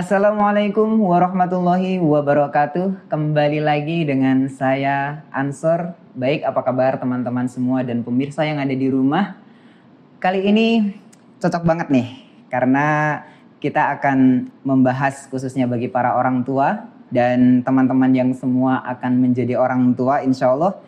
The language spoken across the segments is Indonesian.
Assalamualaikum warahmatullahi wabarakatuh. Kembali lagi dengan saya Ansor. Baik, apa kabar teman-teman semua dan pemirsa yang ada di rumah? Kali ini cocok banget nih karena kita akan membahas khususnya bagi para orang tua dan teman-teman yang semua akan menjadi orang tua, insya Allah.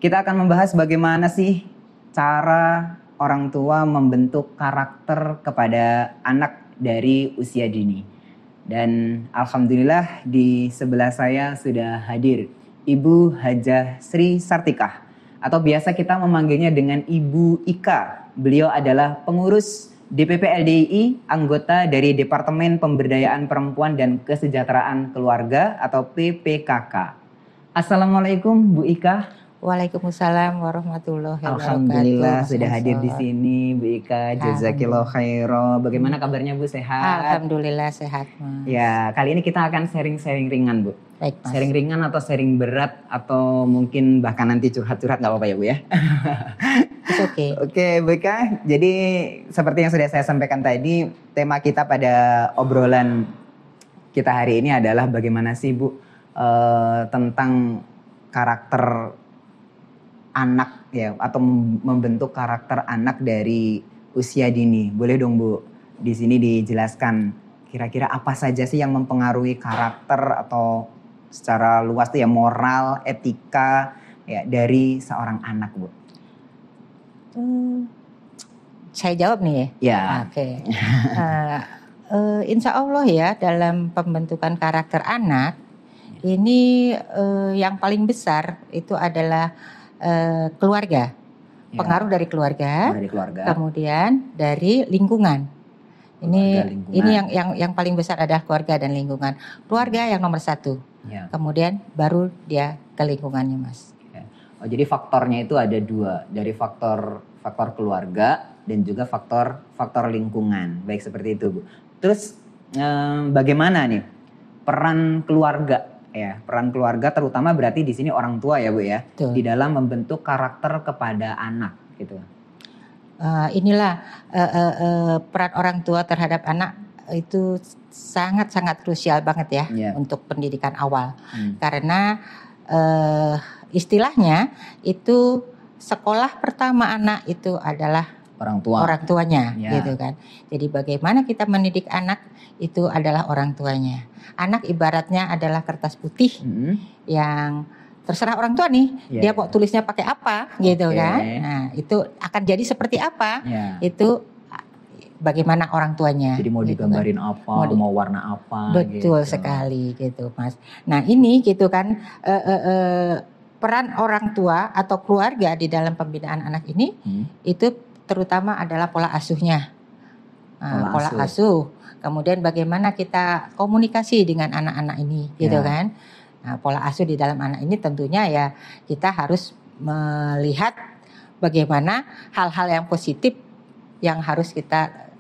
Kita akan membahas bagaimana sih cara orang tua membentuk karakter kepada anak dari usia dini. Dan alhamdulillah di sebelah saya sudah hadir Ibu Hajah Sri Sartikah atau biasa kita memanggilnya dengan Ibu Ika. Beliau adalah pengurus DPP LDII, anggota dari Departemen Pemberdayaan Perempuan dan Kesejahteraan Keluarga atau PPKK. Assalamualaikum Bu Ika. Waalaikumsalam warahmatullahi wabarakatuh. Alhamdulillah sudah hadir di sini Bu Ika. Jazakillah khairan. Bagaimana kabarnya Bu, sehat? Alhamdulillah sehat Mas. Ya, kali ini kita akan sharing-sharing ringan Bu. Baik Mas. Sharing ringan atau sharing berat atau mungkin bahkan nanti curhat-curhat nggak apa-apa ya Bu ya. It's okay. Oke Bu Ika, jadi seperti yang sudah saya sampaikan tadi, tema kita pada obrolan kita hari ini adalah bagaimana sih Bu tentang karakter anak ya, atau membentuk karakter anak dari usia dini. Boleh dong Bu, di sini dijelaskan kira-kira apa saja sih yang mempengaruhi karakter atau secara luas tuh ya moral, etika ya dari seorang anak Bu. Saya jawab nih ya. Ya. Oke. Insya Allah ya dalam pembentukan karakter anak ini yang paling besar itu adalah keluarga, pengaruh dari keluarga, kemudian dari lingkungan. Ini yang paling besar adalah keluarga dan lingkungan. Keluarga yang nomor satu, kemudian baru dia ke lingkungannya Mas. Oh, jadi faktornya itu ada dua, dari faktor keluarga dan juga faktor lingkungan, baik seperti itu Bu. Terus bagaimana nih peran keluarga? Ya, peran keluarga terutama berarti di sini orang tua ya Bu ya. Betul. Di dalam membentuk karakter kepada anak gitu. Inilah peran orang tua terhadap anak itu sangat-sangat krusial banget ya untuk pendidikan awal. Karena istilahnya itu sekolah pertama anak itu adalah orang tuanya gitu kan. Jadi bagaimana kita mendidik anak itu adalah orang tuanya. Anak ibaratnya adalah kertas putih yang terserah orang tua nih, dia mau tulisnya pakai apa gitu kan. Nah, itu akan jadi seperti apa? Itu bagaimana orang tuanya. Jadi mau digambarin kan? Apa, mau warna apa. Betul gitu. Sekali gitu Mas. Nah ini gitu kan peran orang tua atau keluarga di dalam pembinaan anak ini itu terutama adalah pola asuhnya. Pola asuh. Kemudian bagaimana kita komunikasi dengan anak-anak ini gitu kan. Nah, pola asuh di dalam anak ini tentunya ya kita harus melihat bagaimana hal-hal yang positif yang harus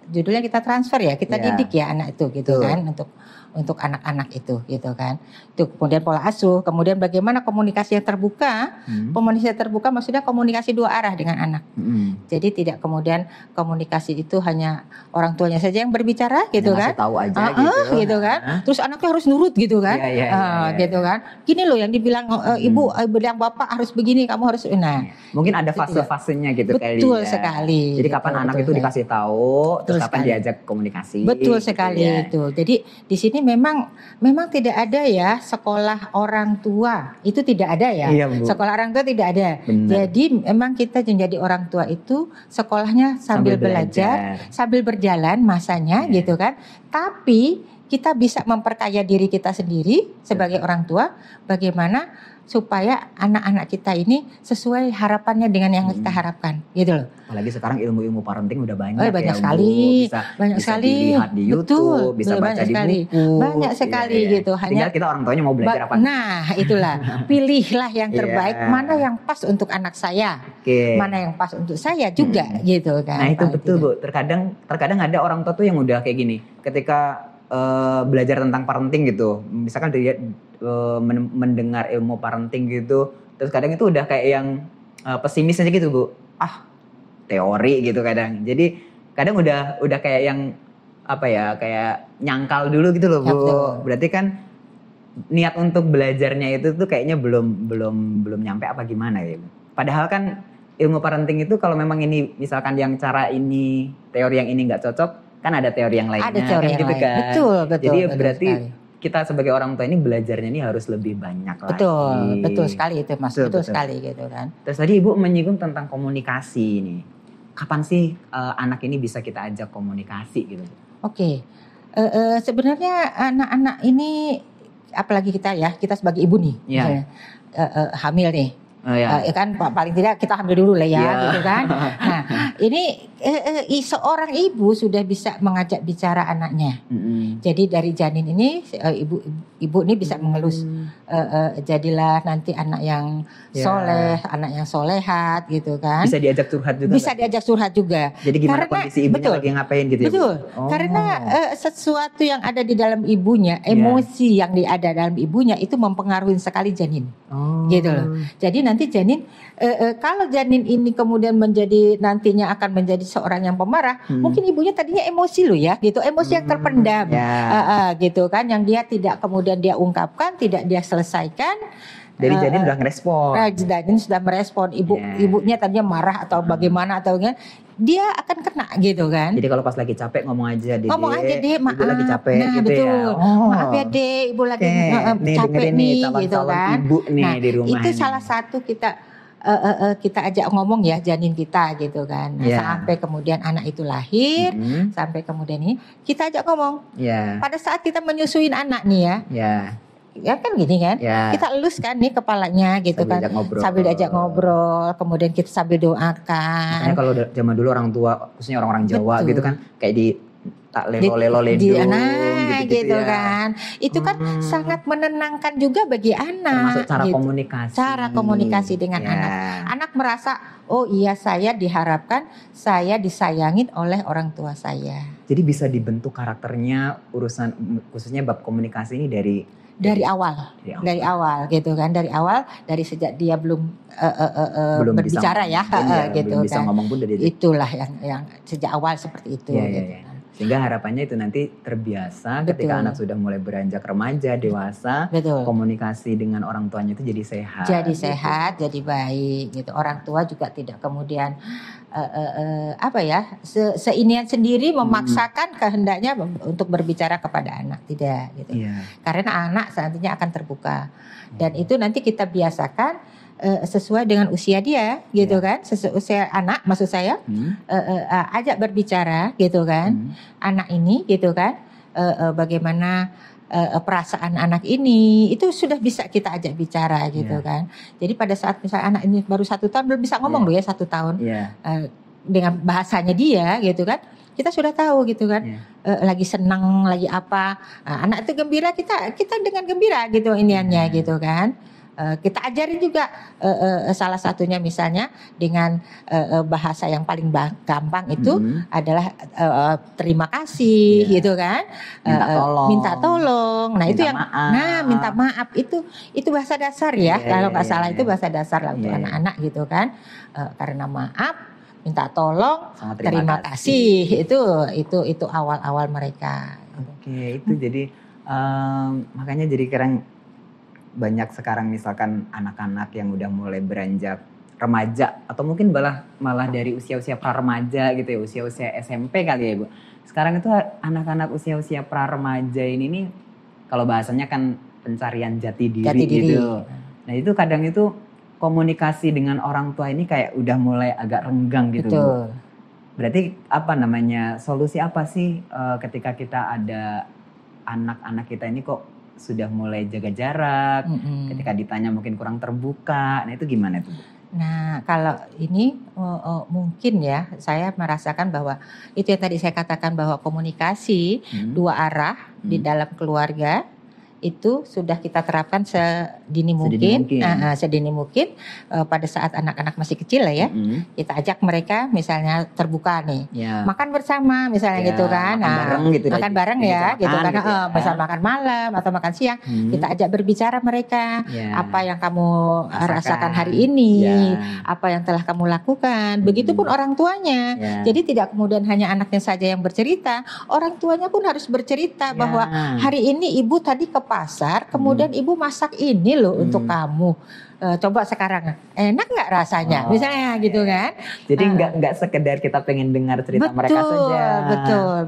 judulnya kita transfer ya, kita didik ya anak itu gitu kan untuk anak-anak itu gitu kan. Itu kemudian pola asuh, kemudian bagaimana komunikasi yang terbuka. Komunikasi yang terbuka maksudnya komunikasi dua arah dengan anak. Jadi tidak kemudian komunikasi itu hanya orang tuanya saja yang berbicara gitu kan. Tahu aja gitu kan. Terus anaknya harus nurut gitu kan. Gitu kan. Gini loh yang dibilang ibu bilang bapak harus begini, kamu harus mungkin ada fase-fasenya gitu kali ya. Betul sekali. Jadi kapan anak itu dikasih tahu, terus kapan diajak komunikasi. Betul sekali itu. Jadi di sini memang tidak ada ya sekolah orang tua, itu tidak ada ya. Sekolah orang tua tidak ada. Benar. Jadi memang kita menjadi orang tua itu sekolahnya sambil belajar, sambil berjalan masanya gitu kan. Tapi kita bisa memperkaya diri kita sendiri sebagai orang tua, bagaimana supaya anak-anak kita ini sesuai harapannya dengan yang kita harapkan, gitu loh. Apalagi sekarang ilmu-ilmu parenting udah banyak, banyak sekali, banyak sekali. Dilihat di YouTube, bisa baca di buku, banyak sekali gitu. Tinggal kita orang tuanya mau belajar apa? Nah, itulah, pilihlah yang terbaik, mana yang pas untuk anak saya, mana yang pas untuk saya juga, gitu kan. Nah itu betul Bu. Terkadang ada orang tua tuh yang udah kayak gini, ketika belajar tentang parenting gitu, misalkan dia mendengar ilmu parenting gitu, terus kadang itu udah kayak yang pesimis aja gitu Bu, teori gitu kadang. Jadi kadang udah kayak yang apa ya, kayak nyangkal dulu gitu loh Bu. betul. Berarti kan niat untuk belajarnya itu tuh kayaknya belum nyampe apa gimana ya Bu. Padahal kan ilmu parenting itu kalau memang ini misalkan yang cara ini, teori yang ini nggak cocok, kan ada teori yang lainnya. Ada teori kan yang gitu lain. kan. Betul. Jadi berarti sekali. kita sebagai orang tua ini belajarnya ini harus lebih banyak lagi. Betul sekali itu Mas. Betul sekali gitu kan. Terus tadi Ibu menyinggung tentang komunikasi nih. Kapan sih anak ini bisa kita ajak komunikasi gitu? Oke. Sebenarnya anak-anak ini, apalagi kita sebagai ibu nih, misalnya, hamil nih. Kan paling tidak kita ambil dulu lah ya, gitu kan. Nah, ini seorang ibu sudah bisa mengajak bicara anaknya. Jadi dari janin ini ibu ini bisa mengelus, jadilah nanti anak yang soleh, anak yang solehat, gitu kan. Bisa diajak curhat juga. Bisa diajak curhat juga. Jadi gimana kondisi ibunya lagi ngapain gitu ya? Betul. Karena sesuatu yang ada di dalam ibunya, emosi yang ada dalam ibunya itu mempengaruhi sekali janin. Gitu loh. Jadi nanti janin, kalau janin ini kemudian nantinya akan menjadi seorang yang pemarah, mungkin ibunya tadinya emosi loh ya, gitu, emosi yang terpendam, gitu kan, yang dia tidak kemudian dia ungkapkan, tidak dia selesaikan. Dari janin udah ngerespon. Janin sudah merespon, ibunya tadinya marah atau bagaimana atau kan, dia akan kena gitu kan. Jadi kalau pas lagi capek ngomong aja deh, maaf. Ibu lagi capek Nah, gitu betul. ya. Maaf ya Dek, ibu lagi capek nih gitu kan. Ibu nih nah, di rumah itu ini. salah satu kita ajak ngomong ya janin kita gitu kan. Nah, sampai kemudian anak itu lahir, sampai kemudian ini kita ajak ngomong. Pada saat kita menyusuin anak nih ya kan gini kan, kita elus kan nih kepalanya gitu sambil kan, sambil diajak ngobrol, kemudian kita sambil doakan. Makanya kalau zaman dulu orang tua, khususnya orang-orang Jawa gitu kan, kayak di tak lelo ledung, gitu kan. Itu kan sangat menenangkan juga bagi anak. Termasuk cara komunikasi. Cara komunikasi dengan anak. Anak merasa, oh iya saya diharapkan saya disayangin oleh orang tua saya. Jadi bisa dibentuk karakternya urusan khususnya bab komunikasi ini dari awal gitu kan, dari sejak dia belum berbicara gitu belum bisa kan. Ngomong pun dari itulah yang sejak awal seperti itu gitu. Sehingga harapannya itu nanti terbiasa ketika anak sudah mulai beranjak remaja, dewasa, komunikasi dengan orang tuanya itu jadi sehat. Jadi baik gitu. Orang tua juga tidak kemudian seinian sendiri memaksakan kehendaknya untuk berbicara kepada anak, tidak gitu. Karena anak nantinya akan terbuka. Dan itu nanti kita biasakan sesuai dengan usia dia gitu kan, usia anak maksud saya, ajak berbicara gitu kan, anak ini gitu kan, bagaimana perasaan anak ini itu sudah bisa kita ajak bicara gitu kan. Jadi pada saat misalnya anak ini baru 1 tahun belum bisa ngomong loh ya 1 tahun, dengan bahasanya dia gitu kan, kita sudah tahu gitu kan, lagi senang lagi apa, anak itu gembira, kita dengan gembira gitu iniannya gitu kan. Kita ajarin juga salah satunya misalnya dengan bahasa yang paling gampang itu adalah terima kasih gitu kan, minta tolong. Nah, itu yang minta maaf itu bahasa dasar ya, kalau nggak salah itu bahasa dasar lah untuk anak-anak gitu kan. Karena maaf, minta tolong, terima kasih itu awal-awal mereka. Oke, itu jadi makanya jadi keren. Banyak sekarang misalkan anak-anak yang udah mulai beranjak remaja atau mungkin malah dari usia-usia pra-remaja gitu ya, usia-usia SMP kali ya Ibu. Sekarang itu anak-anak usia-usia pra-remaja ini nih kalau bahasanya kan pencarian jati diri gitu. Nah itu kadang itu komunikasi dengan orang tua ini kayak udah mulai agak renggang gitu. Betul. Bu. Berarti solusi apa sih ketika kita ada anak-anak kita ini kok sudah mulai jaga jarak, ketika ditanya mungkin kurang terbuka, nah itu gimana tuh? Nah kalau ini mungkin ya saya merasakan bahwa itu yang tadi saya katakan bahwa komunikasi 2 arah di dalam keluarga itu sudah kita terapkan sedini mungkin. Sedini mungkin pada saat anak-anak masih kecil lah ya. Kita ajak mereka misalnya terbuka nih, makan bersama misalnya gitu kan. Makan bareng ya gitu kan. Misal makan malam atau makan siang, kita ajak berbicara mereka, apa yang kamu rasakan hari ini, apa yang telah kamu lakukan. Begitupun orang tuanya. Jadi tidak kemudian hanya anaknya saja yang bercerita, orang tuanya pun harus bercerita bahwa hari ini ibu tadi ke pasar, kemudian ibu masak ini loh untuk kamu. Coba sekarang enak nggak rasanya, misalnya gitu kan? Jadi nggak sekedar kita pengen dengar cerita mereka saja.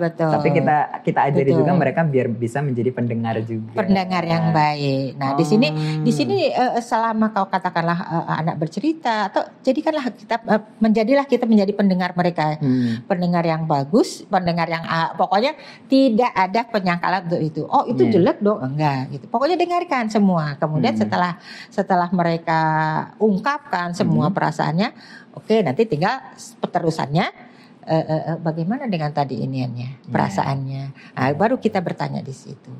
Betul. Tapi kita ajari juga mereka biar bisa menjadi pendengar juga. Pendengar yang baik. Nah di sini selama kau katakanlah anak bercerita atau menjadilah kita menjadi pendengar mereka, pendengar yang bagus, pendengar yang pokoknya tidak ada penyangkalan untuk itu. Oh itu jelek dong, enggak gitu. Pokoknya dengarkan semua. Kemudian setelah mereka ungkapkan semua perasaannya, oke, nanti tinggal peterusannya bagaimana dengan tadi iniannya, perasaannya. Nah, baru kita bertanya di situ.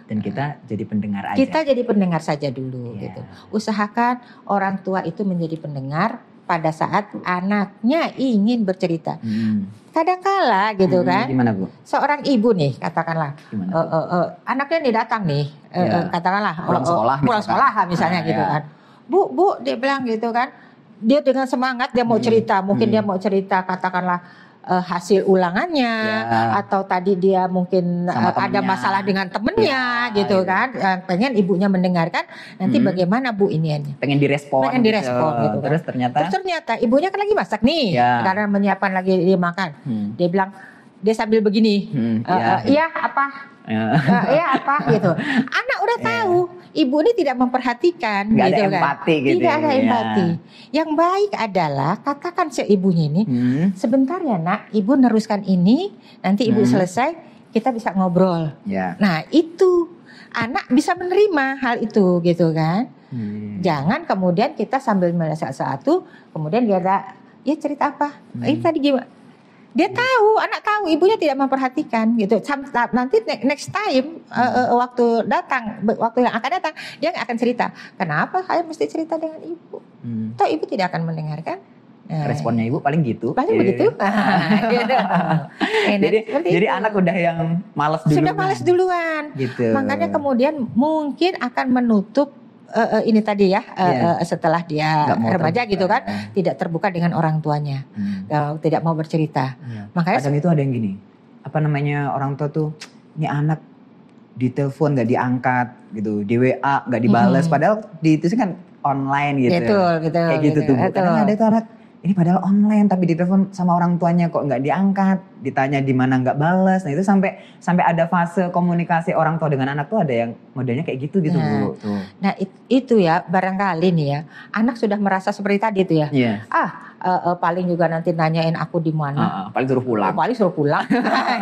Dan kita jadi pendengar aja. Kita jadi pendengar saja dulu gitu. Usahakan orang tua itu menjadi pendengar pada saat anaknya ingin bercerita. Kadangkala gitu kan. Gimana Bu? Seorang ibu nih katakanlah anaknya nih datang nih katakanlah pulang sekolah misalnya gitu kan. Bu, dia bilang gitu kan. Dia dengan semangat dia mau cerita, mungkin dia mau cerita katakanlah hasil ulangannya atau tadi dia mungkin ada masalah dengan temennya gitu kan. Pengen ibunya mendengarkan nanti bagaimana Bu iniannya. Pengen direspon gitu kan. Terus ternyata ibunya kan lagi masak nih karena menyiapkan lagi dia makan. Dia bilang dia sambil begini, iya apa? Ya apa gitu. Anak udah tahu ibu ini tidak memperhatikan, nggak gitu ada empati kan. gitu. Tidak ada empati. Yang baik adalah katakan seibunya ini, sebentar ya nak, ibu neruskan ini, nanti ibu selesai kita bisa ngobrol. Nah itu anak bisa menerima hal itu gitu kan. Jangan kemudian kita sambil melihat satu, kemudian dia ada, ya cerita apa? Ini tadi gimana? Dia tahu, anak tahu ibunya tidak memperhatikan gitu. Nanti next time waktu yang akan datang dia nggak akan cerita. Kenapa saya mesti cerita dengan ibu? Toh ibu tidak akan mendengarkan. Responnya ibu paling gitu. Paling begitu. Gitu. Jadi anak udah yang malas duluan. Sudah malas duluan. Gitu. Makanya kemudian mungkin akan menutup ini tadi ya setelah dia remaja gitu kan, tidak terbuka dengan orang tuanya, tidak mau bercerita. Makanya kadang itu ada yang gini, apa namanya, orang tua tuh ini anak ditelepon nggak diangkat gitu, di WA nggak dibales, padahal di itu sih kan online gitu. Betul, kayak gitu tuh. Kadang ada itu anak ini padahal online tapi ditelepon sama orang tuanya kok nggak diangkat, ditanya di mana nggak balas. Nah itu sampai ada fase komunikasi orang tua dengan anak tuh ada yang modelnya kayak gitu Bu. Tuh. Nah itu ya barangkali nih ya anak sudah merasa seperti tadi itu ya. Paling juga nanti nanyain aku di mana. Paling suruh pulang. Paling suruh pulang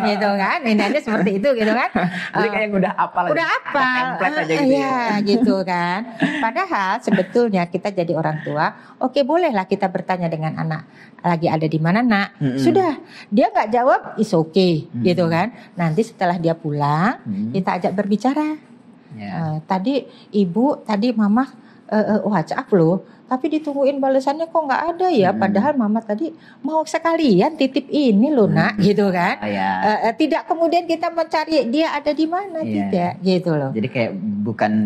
gitu kan. Ini aja seperti itu gitu kan. Jadi kayak udah apal. Udah apal. Template aja gitu ya. Gitu kan. Padahal sebetulnya kita jadi orang tua, oke bolehlah kita bertanya dengan anak lagi ada di mana nak. Sudah dia nggak jawab is okay gitu kan. Nanti setelah dia pulang kita ajak berbicara. Tadi ibu, tadi mama WhatsApp loh, tapi ditungguin balasannya kok nggak ada ya. Padahal mama tadi mau sekalian titip ini loh nak, gitu kan. Tidak kemudian kita mencari dia ada di mana, tidak gitu loh. Jadi kayak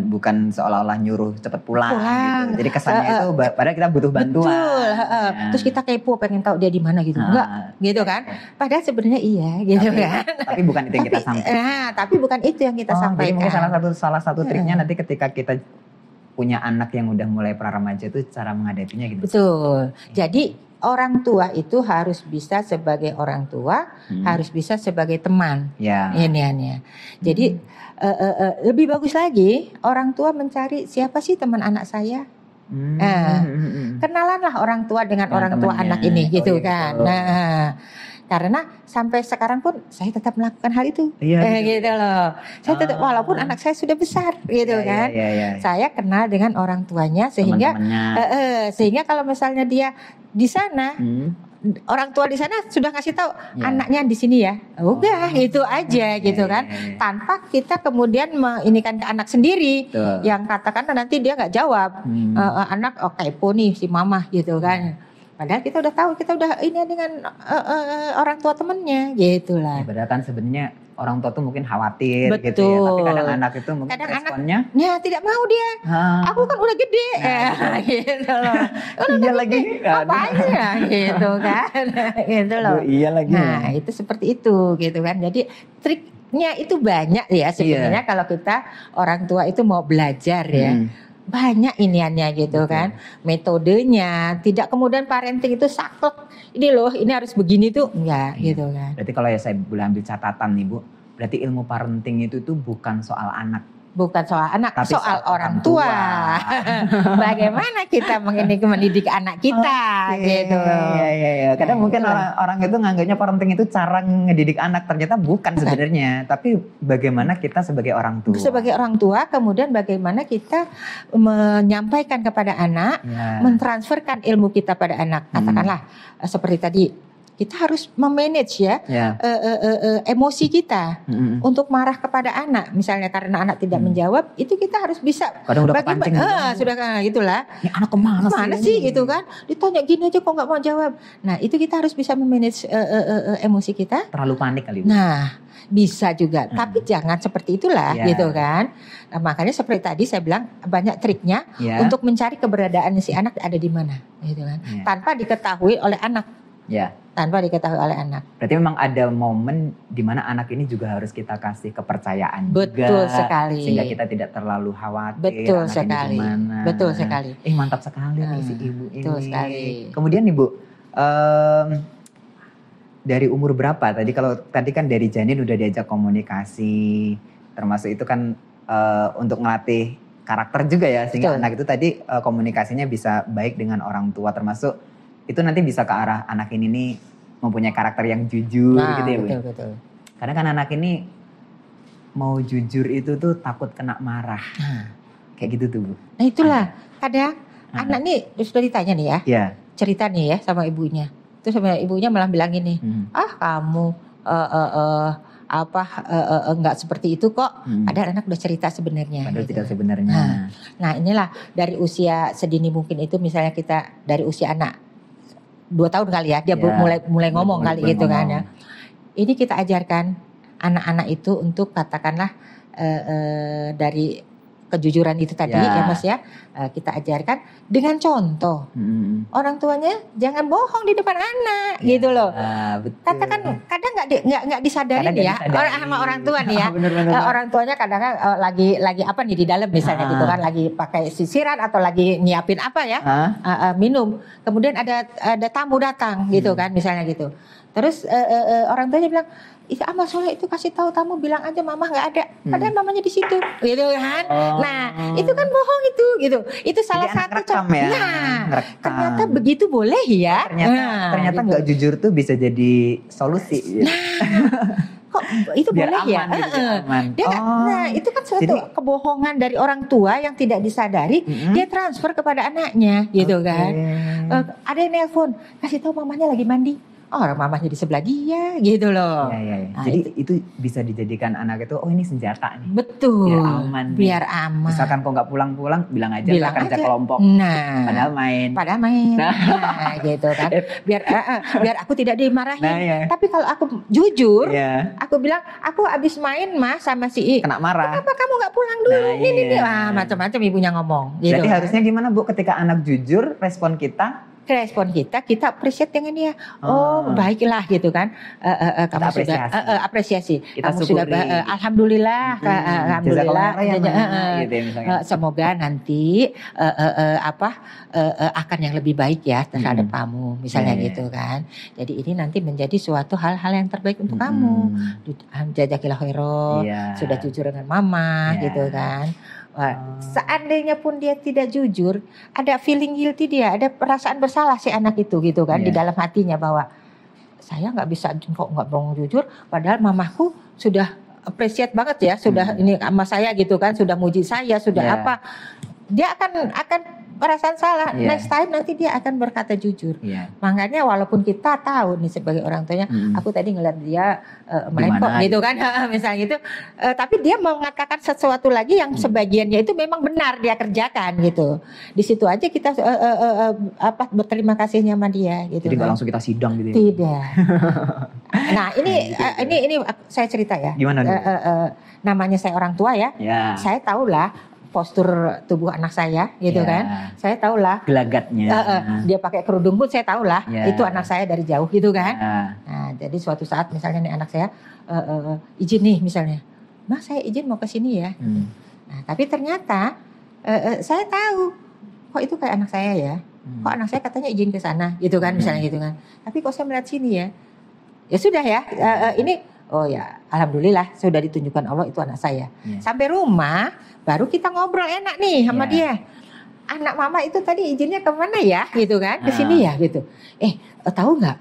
bukan seolah-olah nyuruh cepet pulang. Gitu. Jadi kesannya itu padahal kita butuh bantuan. Betul. Terus kita kepo pengen tahu dia di mana gitu. Enggak, gitu kan. Padahal sebenarnya iya gitu kan. Tapi bukan itu yang kita sampaikan. Tapi bukan itu yang kita sampaikan. Jadi mungkin salah satu triknya nanti ketika kita punya anak yang udah mulai pra-remaja itu cara menghadapinya gitu. Betul. Jadi orang tua itu harus bisa sebagai orang tua, harus bisa sebagai teman. Ini. Jadi lebih bagus lagi orang tua mencari siapa sih teman anak saya. Kenalanlah orang tua dengan orang tua anak ini gitu kan. Nah, Karena sampai sekarang pun saya tetap melakukan hal itu. Iya, Gitu loh. Saya tetap walaupun anak saya sudah besar gitu kan. Saya kenal dengan orang tuanya sehingga sehingga kalau misalnya dia di sana orang tua di sana sudah ngasih tahu anaknya di sini ya. Udah itu aja gitu kan. Tanpa kita kemudian menginikan ke anak sendiri yang katakan nanti dia nggak jawab. Anak kepo nih si mama gitu kan. Padahal kita udah tahu, kita udah ini dengan orang tua temennya gitu lah. Padahal kan sebenarnya orang tua tuh mungkin khawatir. Betul. Gitu ya. Tapi kadang anak itu mungkin kadang responnya tidak mau dia. Aku kan udah gede. Gitu loh. Iya lagi. Ngapain ya gitu kan. Gitu loh. Iya lagi. Nah, itu seperti itu gitu kan. Jadi triknya itu banyak ya sebenarnya kalau kita orang tua itu mau belajar ya. Banyak iniannya gitu kan, metodenya, tidak kemudian parenting itu saklek, ini loh ini harus begini tuh enggak gitu kan. Berarti kalau ya saya boleh ambil catatan nih Bu, berarti ilmu parenting itu tuh bukan soal anak. Bukan soal anak, tapi soal orang tua. Bagaimana kita mendidik anak kita gitu. Iya. Kadang mungkin orang itu nganggapnya parenting itu cara ngedidik anak, ternyata bukan sebenarnya, tapi bagaimana kita sebagai orang tua. Sebagai orang tua, kemudian bagaimana kita menyampaikan kepada anak, mentransferkan ilmu kita pada anak. Katakanlah seperti tadi, kita harus memanage emosi kita untuk marah kepada anak. Misalnya karena anak tidak menjawab, itu kita harus bisa. Kadang udah kepancing. Sudah gitulah. Ini anak kemana sih gitu kan? Ditanya gini aja kok nggak mau jawab. Nah itu kita harus bisa memanage emosi kita. Terlalu panik kali Bu. Nah bisa juga, tapi jangan seperti itulah gitu kan. Nah, makanya seperti tadi saya bilang banyak triknya untuk mencari keberadaan si anak ada di mana, gitu kan. Tanpa diketahui oleh anak. Tanpa diketahui oleh anak. Berarti memang ada momen di mana anak ini juga harus kita kasih kepercayaan. Betul juga, sekali. Sehingga kita tidak terlalu khawatir. Betul anak sekali. Ini gimana. Betul sekali. Mantap sekali nih si ibu ini. Betul sekali. Kemudian nih Bu, dari umur berapa? Tadi kan dari janin udah diajak komunikasi, termasuk itu kan untuk ngelatih karakter juga ya, sehingga anak itu tadi komunikasinya bisa baik dengan orang tua, termasuk itu nanti bisa ke arah anak ini nih mempunyai karakter yang jujur gitu ya Bu. Betul. Karena kan anak ini mau jujur itu tuh takut kena marah. Kayak gitu tuh Bu. Nah itulah kadang anak nih sudah ditanya nih ya. Cerita nih ya sama ibunya. Terus sama ibunya malah bilang gini, kamu enggak seperti itu kok. Padahal anak udah cerita sebenarnya. Padahal tidak sebenarnya. Nah inilah dari usia sedini mungkin itu, misalnya kita dari usia anak 2 tahun kali ya, dia mulai ngomong kali gitu kan ya. Ini kita ajarkan anak-anak itu untuk katakanlah dari kejujuran itu tadi ya Mas ya, kita ajarkan dengan contoh. Orang tuanya jangan bohong di depan anak gitu loh. Betul. Katakan kadang nggak disadarin ya sama orang tua nih ya. Orang tuanya kadang lagi apa nih di dalam misalnya gitu kan, lagi pakai sisiran atau lagi nyiapin apa ya, minum. Kemudian ada tamu datang gitu kan misalnya gitu. Terus orang tuanya bilang, Amal Soleh itu kasih tahu tamu bilang aja mama nggak ada, padahal mamanya di situ, gitu kan. Nah itu kan bohong itu, gitu. Itu salah satu contoh. Ternyata begitu boleh ya. Ternyata nggak jujur tuh bisa jadi solusi. Kok itu biar boleh aman, ya? Gitu, aman. Nah itu kan suatu kebohongan dari orang tua yang tidak disadari, dia transfer kepada anaknya, gitu kan. Ada yang nelpon, kasih tahu mamanya lagi mandi. Orang mamanya di sebelah dia gitu loh. Nah, jadi itu bisa dijadikan anak itu, ini senjata nih. Betul. Biar aman. Misalkan kok nggak pulang-pulang, bilang aja kerja kelompok. Padahal main. Nah, gitu kan. Biar aku tidak dimarahin. Tapi kalau aku jujur, aku bilang aku abis main Mas sama si I. Kena marah. Kenapa kamu nggak pulang dulu? Ini macam-macam ibunya ngomong. Gitu. Jadi harusnya gimana Bu ketika anak jujur, respon kita appreciate dengan dia. Baiklah gitu kan. Kamu sudah apresiasi. Kamu sudah alhamdulillah, semoga nanti akan yang lebih baik ya terhadap kamu, misalnya gitu kan. Jadi ini nanti menjadi suatu hal-hal yang terbaik untuk kamu. Jazakillah khairan. Sudah jujur dengan mama gitu kan. Seandainya pun dia tidak jujur, ada feeling guilty, dia ada perasaan bersalah si anak itu gitu kan di dalam hatinya, bahwa saya nggak bisa kok nggak bohong jujur, padahal mamaku sudah appreciate banget ya, sudah ini sama saya gitu kan, sudah muji saya, sudah apa. Dia akan perasaan salah. Next time nanti dia akan berkata jujur. Makanya walaupun kita tahu nih sebagai orang tuanya, aku tadi ngeliat dia main kok gitu kan, misalnya gitu. Tapi dia mengatakan sesuatu lagi yang sebagiannya itu memang benar dia kerjakan gitu. Di situ aja kita berterima kasihnya sama dia gitu. Jadi nggak langsung kita sidang gitu. Tidak. Nah ini saya cerita ya. Gimana? Namanya saya orang tua ya. Saya tahu lah postur tubuh anak saya gitu kan. Saya tahu lah gelagatnya. Dia pakai kerudung pun saya tahu lah itu anak saya dari jauh gitu kan. Nah, jadi suatu saat misalnya nih anak saya izin nih misalnya, "Mas, saya izin mau ke sini ya." Nah, tapi ternyata saya tahu kok itu kayak anak saya ya. Kok anak saya katanya izin ke sana gitu kan misalnya gitu kan. Tapi kok saya melihat sini ya. Ya sudah ya, ini oh ya, alhamdulillah sudah ditunjukkan Allah itu anak saya. Sampai rumah baru kita ngobrol enak nih sama dia. Anak mama itu tadi izinnya kemana ya gitu kan, ke sini ya gitu. Tahu nggak?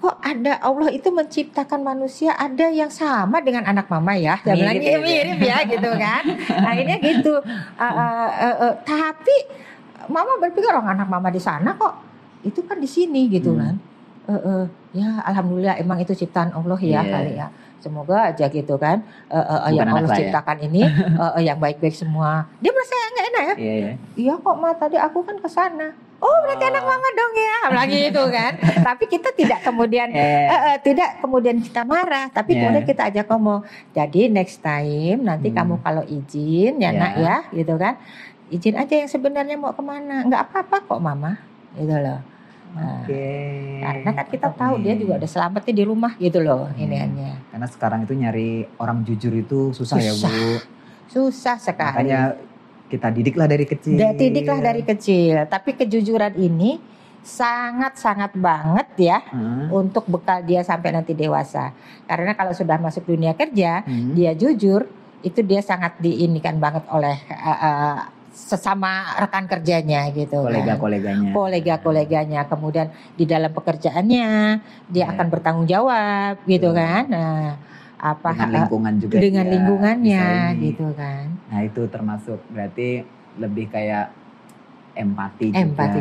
Kok ada Allah itu menciptakan manusia ada yang sama dengan anak mama ya? Mirip ya gitu kan. Akhirnya gitu. Tapi mama berpikir orang anak mama di sana kok itu kan di sini gitu kan. Ya alhamdulillah emang itu ciptaan Allah ya kali ya. Semoga aja gitu kan yang Allah ciptakan ini yang baik-baik semua. Dia merasa nggak enak ya. Iya kok Ma, tadi aku kan ke sana. Oh berarti anak mama dong ya, lagi itu kan. Tapi kita tidak kemudian tidak kemudian kita marah, tapi kemudian kita ajak ngomong. Jadi next time nanti kamu kalau izin ya nak ya, gitu kan. Izin aja yang sebenarnya mau kemana. Nggak apa-apa kok mama, gitu loh. Nah, karena kan kita tahu dia juga udah selamat di rumah gitu loh iniannya. Karena sekarang itu nyari orang jujur itu susah ya Bu. Susah sekali. Makanya kita didiklah dari kecil. Didiklah dari kecil. Tapi kejujuran ini sangat-sangat banget ya untuk bekal dia sampai nanti dewasa. Karena kalau sudah masuk dunia kerja, dia jujur, itu dia sangat diinikan banget oleh sesama rekan kerjanya gitu, kolega-koleganya. Kemudian di dalam pekerjaannya dia akan bertanggung jawab gitu kan. Nah, dengan lingkungan juga dengan lingkungannya gitu kan. Nah itu termasuk berarti lebih kayak empati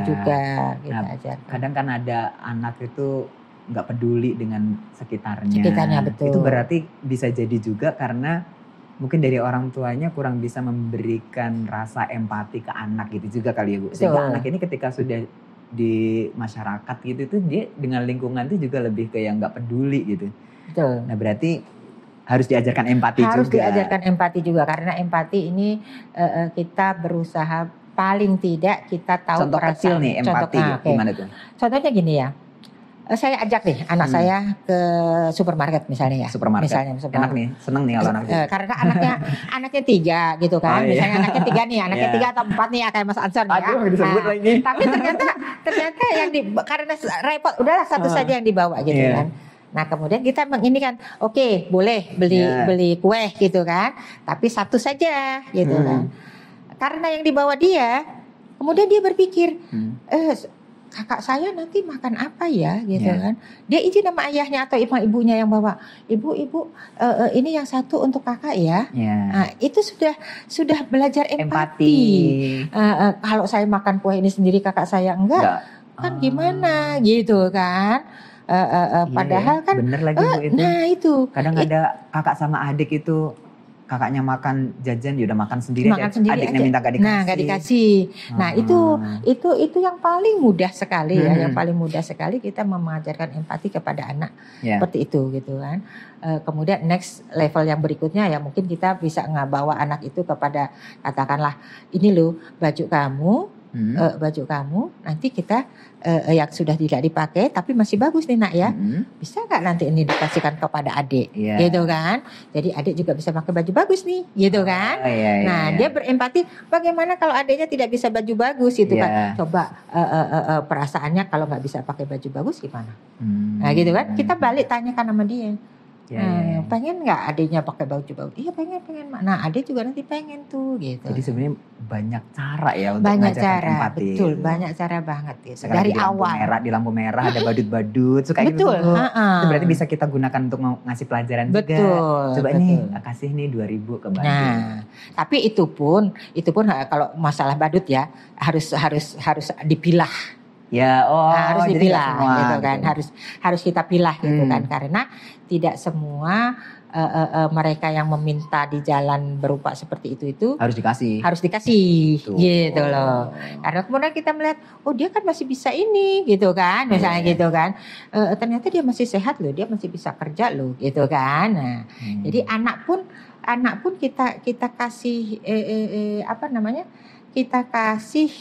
juga kita ajarkan. Kadang kan ada anak itu nggak peduli dengan sekitarnya betul. Itu berarti bisa jadi juga karena mungkin dari orang tuanya kurang bisa memberikan rasa empati ke anak gitu juga kali ya Bu. Sehingga anak ini ketika sudah di masyarakat gitu itu dia dengan lingkungan itu juga lebih kayak nggak peduli gitu. Betul. Nah berarti harus diajarkan empati juga. Harus diajarkan empati juga karena empati ini kita berusaha paling tidak kita tahu contoh kecil nih empati gimana tuh? Contohnya gini ya. Saya ajak nih anak saya ke supermarket misalnya ya. Misalnya. Enak nih, seneng nih kalau anaknya. Karena anaknya 3 gitu kan. Misalnya anaknya 3 nih, anaknya 3 atau 4 nih kayak Mas Ansor nih ya. Aduh, disebut lagi. Tapi ternyata yang karena repot, udahlah satu saja yang dibawa gitu kan. Nah kemudian kita menginikan, oke, boleh beli kue gitu kan. Tapi satu saja gitu kan. Karena yang dibawa dia, kemudian dia berpikir, kakak saya nanti makan apa ya gitu kan. Dia izin sama ayahnya atau ibunya yang bawa. Ibu ini yang satu untuk kakak ya. Nah, itu sudah belajar empati. Kalau saya makan kue ini sendiri kakak saya enggak. Kan gimana gitu kan. Padahal kan bener lagi Bu itu. Nah itu. Kadang ada kakak sama adik itu kakaknya makan jajan ya udah makan sendiri adiknya minta gak dikasih. Nah gak dikasih. Nah itu yang paling mudah sekali ya, yang paling mudah sekali kita mengajarkan empati kepada anak seperti itu gitu kan. Kemudian next level yang berikutnya ya mungkin kita bisa bawa anak itu kepada katakanlah ini loh baju kamu nanti kita yang sudah tidak dipakai tapi masih bagus nih nak ya, bisa nggak nanti ini dikasihkan kepada adik gitu kan, jadi adik juga bisa pakai baju bagus nih gitu kan. Dia berempati bagaimana kalau adiknya tidak bisa baju bagus gitu kan, coba perasaannya kalau nggak bisa pakai baju bagus gimana. Nah gitu kan kita balik tanyakan sama dia, Pengen nggak adiknya pakai baju baut? Iya pengen. Nah adik juga nanti pengen tuh gitu. Jadi sebenarnya banyak cara ya untuk banyak mengajarkan cara, empati. betul, banyak cara banget gitu. Sekarang Dari di lampu awal. di lampu merah ada badut-badut, suka Betul, gitu. Itu berarti bisa kita gunakan untuk ngasih pelajaran juga. Coba betul. nih kasih nih 2.000 ke badut. Nah, tapi itu pun kalau masalah badut ya harus dipilah. Ya, harus jadi dipilah nggak semua, gitu kan. gitu. Harus kita pilah gitu kan, karena tidak semua mereka yang meminta di jalan berupa seperti itu harus dikasih tuh. Gitu loh. Karena kemudian kita melihat dia kan masih bisa ini gitu kan, misalnya gitu kan, ternyata dia masih sehat loh, dia masih bisa kerja loh gitu kan. Nah, jadi anak pun kita kasih kita kasih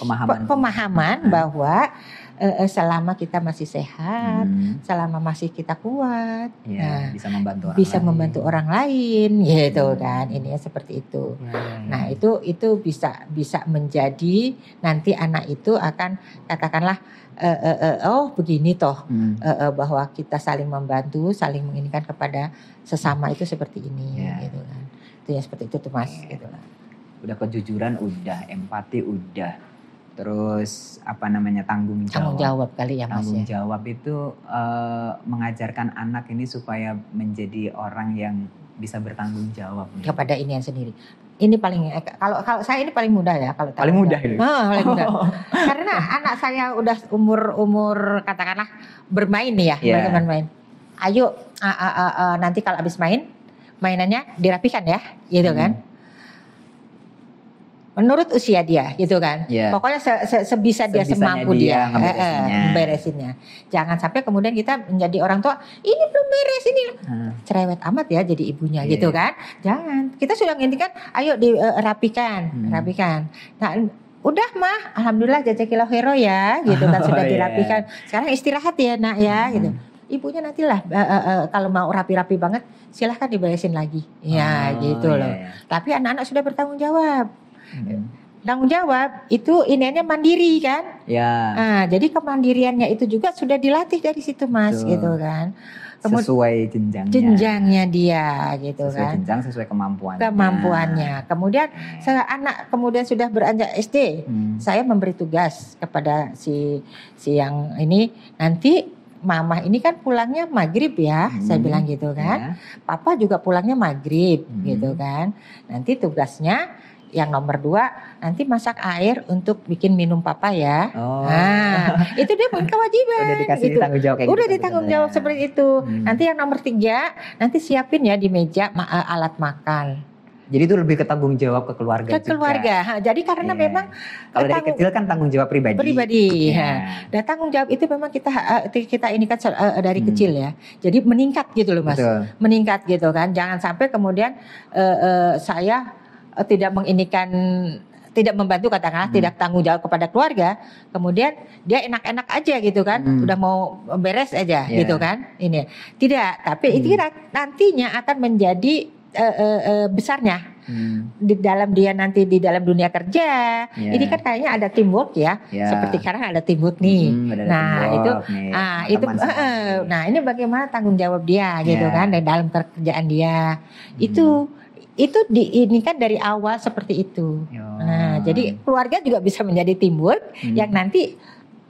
pemahaman bahwa selama kita masih sehat, selama masih kita kuat, bisa membantu orang lain gitu kan. Ini ya seperti itu. Nah, itu bisa menjadi nanti anak itu akan katakanlah begini toh, bahwa kita saling membantu, saling menginginkan kepada sesama itu seperti ini gitu kan. Itu ya seperti itu tuh Mas gitu kan. Udah kejujuran, udah empati, udah. Terus tanggung jawab kali ya Mas. Tanggung jawab itu mengajarkan anak ini supaya menjadi orang yang bisa bertanggung jawab kepada ini yang sendiri. Ini paling kalau saya ini paling mudah ya kalau paling mudah itu. Paling mudah. Karena anak saya udah umur katakanlah bermain nih ya, bermain. Ayo nanti kalau habis mainannya dirapikan ya, gitu kan. Menurut usia dia gitu kan. Pokoknya sebisa dia, semampu dia beresinnya. Jangan sampai kemudian kita menjadi orang tua, ini belum beres ini. Cerewet amat ya jadi ibunya gitu kan. Jangan. Kita sudah ngintikan, ayo dirapikan, Nah, udah mah, alhamdulillah jazakillahu khairan ya gitu kan, sudah dirapikan. Sekarang istirahat ya nak ya gitu. Ibunya nantilah kalau mau rapi-rapi banget silahkan diberesin lagi. Gitu loh. Tapi anak-anak sudah bertanggung jawab. Tanggung jawab itu ininya mandiri kan. Jadi kemandiriannya itu juga sudah dilatih dari situ Mas. Betul. Gitu kan. Sesuai jenjangnya dia gitu sesuai kan. Jenjang sesuai kemampuannya. Kemudian anak kemudian sudah beranjak SD, saya memberi tugas kepada si yang ini, nanti mama ini kan pulangnya maghrib ya, saya bilang gitu kan. Papa juga pulangnya maghrib gitu kan. Nanti tugasnya yang nomor 2 nanti masak air untuk bikin minum papa ya. Nah, itu dia punya kewajiban. Udah dikasih tanggung jawab kayak udah gitu. Ditanggung jawab seperti itu. Nanti yang nomor 3 nanti siapin ya di meja alat makan. Jadi itu lebih ke tanggung jawab ke keluarga juga. Jadi karena memang kalau dari kecil kan tanggung jawab pribadi. Dan tanggung jawab itu memang kita ini kan dari kecil ya. Jadi meningkat gitu loh Mas. Betul. Meningkat gitu kan. Jangan sampai kemudian saya tidak membantu katakanlah, tidak tanggung jawab kepada keluarga, kemudian dia enak-enak aja gitu kan, udah mau beres aja gitu kan. Ini tidak, tapi itu nantinya akan menjadi besarnya di dalam dia nanti di dalam dunia kerja. Ini kan kayaknya ada teamwork ya, seperti sekarang ada teamwork nih. Nah ini bagaimana tanggung jawab dia gitu kan dalam pekerjaan dia. Itu ini kan dari awal seperti itu. Nah, jadi keluarga juga bisa menjadi teamwork yang nanti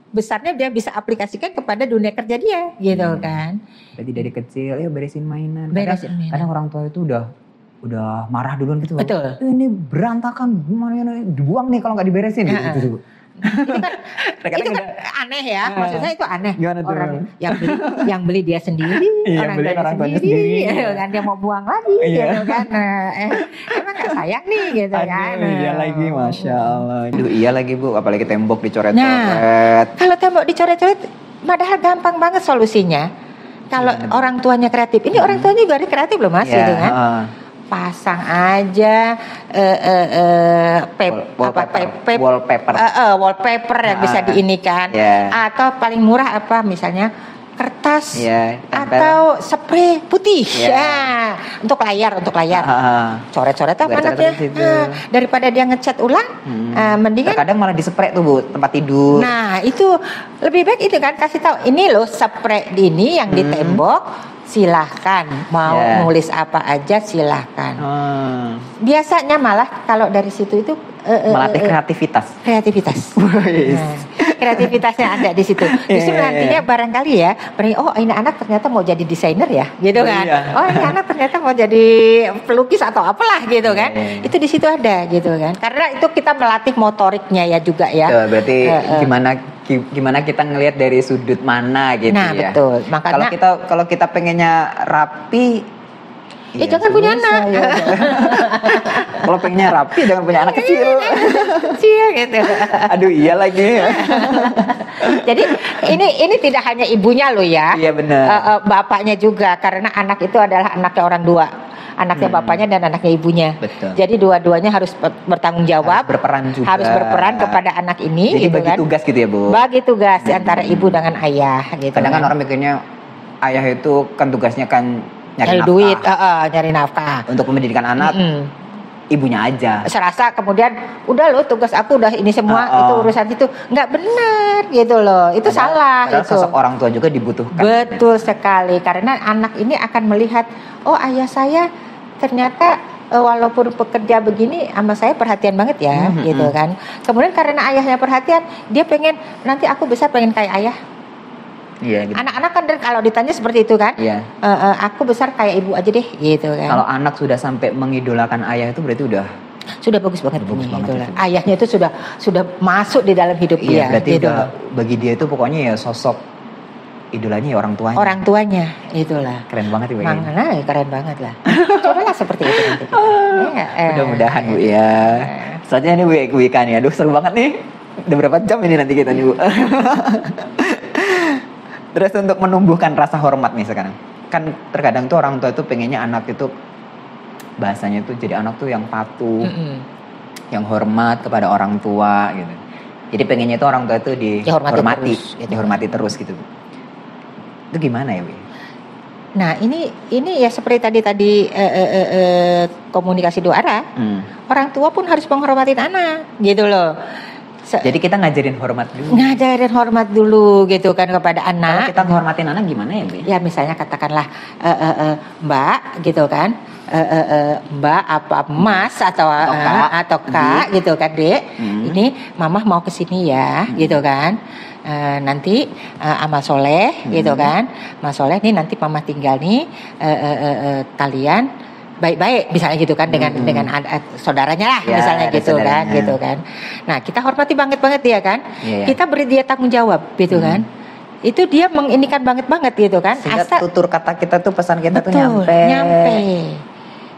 besarnya dia bisa aplikasikan kepada dunia kerja dia, gitu kan. Jadi dari kecil, beresin mainan. Kadang orang tua itu udah marah duluan gitu. Betul. Ini berantakan, gimana dibuang nih kalau nggak diberesin gitu. Itu kan aneh ya, maksud saya itu aneh. Orang yang beli dia sendiri, orang sendiri, kan dia mau buang lagi, gitu kan. Emang nggak sayang nih, gitu kan. Iya lagi, masya Allah. Iya lagi Bu, apalagi tembok dicoret-coret. Nah, kalau tembok dicoret-coret, padahal gampang banget solusinya. Kalau orang tuanya kreatif, ini orang tuanya juga kreatif loh Mas, gitu kan. Pasang aja wallpaper yang bisa diinikan, atau paling murah apa misalnya kertas atau spray putih untuk layar coret-coret apa anaknya daripada dia ngecat ulang, mendingan kadang malah dispray tuh Bu tempat tidur. Nah itu lebih baik itu kan, kasih tahu ini loh spray ini yang di tembok silahkan mau nulis apa aja silahkan. Biasanya malah kalau dari situ itu melatih kreativitas. Nah, kreativitasnya ada di situ. Justru nantinya barangkali ya, oh ini anak ternyata mau jadi desainer ya, gitu kan? Oh ini anak ternyata mau jadi pelukis atau apalah gitu kan? Itu di situ ada gitu kan? Karena itu kita melatih motoriknya ya juga ya. Berarti gimana kita ngelihat dari sudut mana gitu ya? Nah betul. Makanya kalau kita pengennya rapi. Jangan punya anak. Kalau pengennya rapi jangan punya anak kecil. Kecil gitu. Aduh iya lagi. Jadi ini tidak hanya ibunya loh ya. Iya benar. Bapaknya juga, karena anak itu adalah anaknya orang dua. Anaknya bapaknya dan anaknya ibunya. Betul. Jadi dua-duanya harus bertanggung jawab. Harus berperan kepada anak ini. Jadi gitu bagi tugas gitu ya Bu. Bagi tugas antara ibu dengan ayah. Gitu kadang kan orang mikirnya ayah itu kan tugasnya kan nyari duit, nyari nafkah untuk pendidikan anak. Ibunya aja. Serasa kemudian udah loh tugas aku udah ini semua, itu urusan itu nggak benar gitu loh. Itu salah. Itu sosok orang tua juga dibutuhkan. Betul sekali, karena anak ini akan melihat, oh ayah saya ternyata walaupun pekerja begini sama saya perhatian banget ya, gitu kan. Kemudian karena ayahnya perhatian, dia pengen nanti aku besar pengen kayak ayah. Iya, gitu. Anak-anak kan kalau ditanya seperti itu kan, aku besar kayak ibu aja deh, gitu kan. Kalau anak sudah sampai mengidolakan ayah itu berarti sudah bagus banget. Ayahnya itu sudah masuk di dalam hidup dia. Berarti gitu. Bagi dia itu pokoknya ya sosok idolanya ya orang tuanya. Orang tuanya, itulah. Keren banget ya. Mana keren banget lah. Cobalah seperti itu nanti. Mudah-mudahan Bu ya. Selanjutnya nih Bu Ika nih. Aduh seru banget nih. Udah berapa jam ini nanti kita nih Bu. Terus untuk menumbuhkan rasa hormat nih sekarang, kan terkadang tuh orang tua itu pengennya anak itu bahasanya tuh jadi anak tuh yang patuh, yang hormat kepada orang tua gitu. Jadi pengennya itu orang tua itu dihormati terus gitu. Itu gimana ya, Bu? Nah ini ya seperti tadi komunikasi dua arah. Orang tua pun harus menghormati anak, gitu loh. Jadi kita ngajarin hormat dulu gitu kan kepada anak. Kalau kita menghormatin anak gimana ya, Bu? Ya misalnya katakanlah Mbak gitu kan, Mbak apa Mas atau Kak gitu kan Dek. Ini Mama mau kesini ya gitu kan. Nanti sama Soleh gitu kan. Mas Soleh nih nanti Mama tinggal nih, kalian baik-baik misalnya gitu kan dengan saudaranya lah misalnya gitu kan gitu kan. Nah kita hormati banget dia kan. Kita beri dia tanggung jawab gitu kan. Itu dia menginikan banget gitu kan. Sehingga tutur kata kita tuh pesan kita tuh nyampe.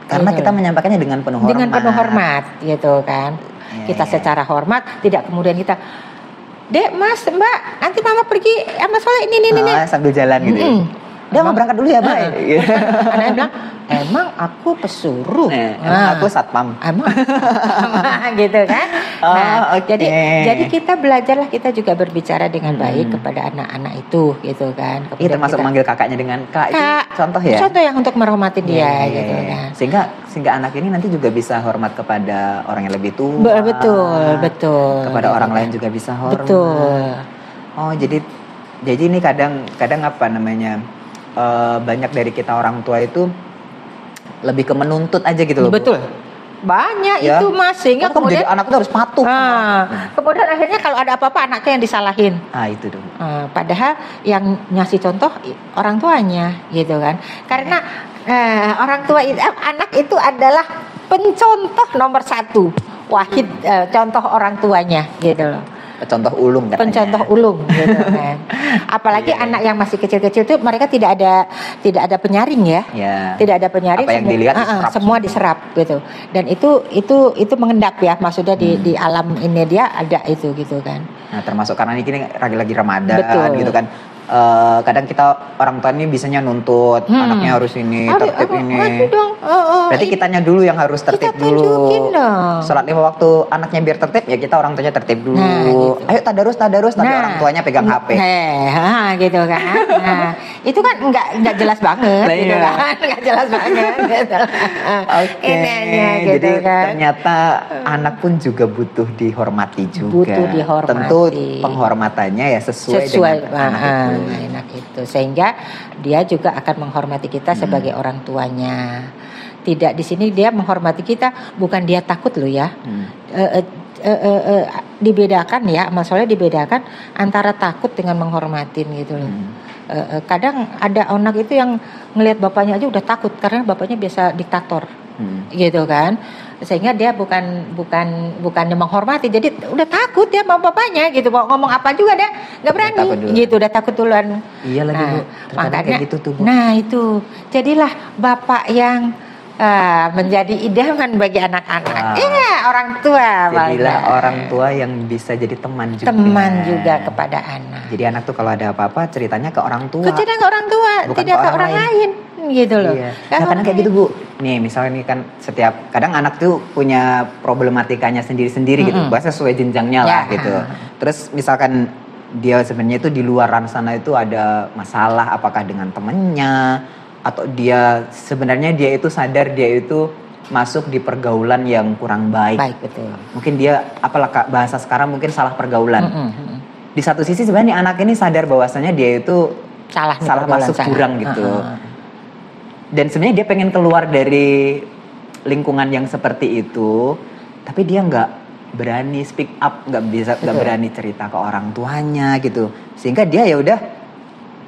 Karena kita menyampaikannya dengan penuh hormat gitu kan. Kita secara hormat, tidak kemudian kita Dek, Mas, Mbak, nanti Mama pergi sama Soleh ini. Sambil jalan gitu. Udah mau berangkat dulu ya, Mbak. Anaknya bilang, emang aku pesuruh. Emang aku satpam. Emang gitu kan. Jadi kita belajarlah, kita juga berbicara dengan baik kepada anak-anak itu gitu kan. Itu termasuk manggil kakaknya dengan Kak. Itu contoh ya. Contoh yang untuk menghormati dia gitu kan. Sehingga anak ini nanti juga bisa hormat kepada orang yang lebih tua. Betul. Kepada orang lain juga bisa hormat. Betul. Oh, jadi ini kadang apa namanya? Banyak dari kita orang tua itu lebih ke menuntut aja gitu loh. Betul. Banyak itu Mas, sehingga kemudian anak itu harus patuh. Kemudian akhirnya kalau ada apa-apa anaknya yang disalahin. Itu dong. Padahal yang ngasih contoh orang tuanya gitu kan. Karena orang tua anak itu adalah pencontoh nomor 1. Wahid contoh orang tuanya gitu loh. Pencontoh ulung katanya. Pencontoh ulung gitu kan. Apalagi anak yang masih kecil-kecil itu mereka tidak ada penyaring ya. Tidak ada penyaring. Apa yang dilihat semua diserap gitu. Dan itu mengendap ya, maksudnya di alam ini dia ada itu gitu kan. Nah, termasuk karena ini lagi Ramadan gitu kan. Kadang kita orang tua ini bisanya nuntut anaknya harus ini tertib ini. Berarti kitanya dulu yang harus tertib dulu. Sholat 5 waktu anaknya biar tertib ya kita orang tuanya tertib dulu. Gitu. Ayo tadarus tapi orang tuanya pegang HP. Gitu kan. Itu kan nggak jelas banget gitu kan. Nggak jelas banget gitu. Oke. Jadi ternyata anak pun juga butuh dihormati juga. Butuh dihormati. Tentu penghormatannya ya sesuai dengan anak itu. enak itu. Sehingga dia juga akan menghormati kita sebagai orang tuanya. Tidak di sini dia menghormati kita, bukan dia takut loh ya. Dibedakan ya, masalahnya dibedakan antara takut dengan menghormatin gitu loh. Kadang ada anak itu yang ngelihat bapaknya aja udah takut karena bapaknya biasa diktator, gitu kan. Sehingga dia bukannya menghormati, jadi udah takut dia sama bapaknya gitu. Mau ngomong apa juga dia nggak berani, gitu udah takut duluan. Iya lagi Bu, makanya kayak gitu tuh Bu. Nah itu, jadilah bapak yang menjadi idaman bagi anak-anak. Iya, orang tua. Jadilah orang tua yang bisa jadi teman juga kepada anak. Jadi anak tuh kalau ada apa-apa ceritanya ke orang tua. Cerita ke orang tua, bukan tidak ke orang lain. Gitu loh. Iya. Nah, kadang kayak gitu Bu. Nih misalnya nih kan setiap kadang anak tuh punya problematikanya sendiri-sendiri gitu. Bahasa sesuai jenjangnya lah gitu. Terus misalkan dia sebenarnya itu di luaran sana itu ada masalah apakah dengan temennya atau dia sebenarnya dia itu sadar dia itu masuk di pergaulan yang kurang baik. Betul. Mungkin dia apalah bahasa sekarang mungkin salah pergaulan. Di satu sisi sebenarnya anak ini sadar bahwasanya dia itu salah masuk jurang gitu. Dan sebenarnya dia pengen keluar dari lingkungan yang seperti itu, tapi dia nggak berani speak up, nggak berani cerita ke orang tuanya gitu. Sehingga dia ya udah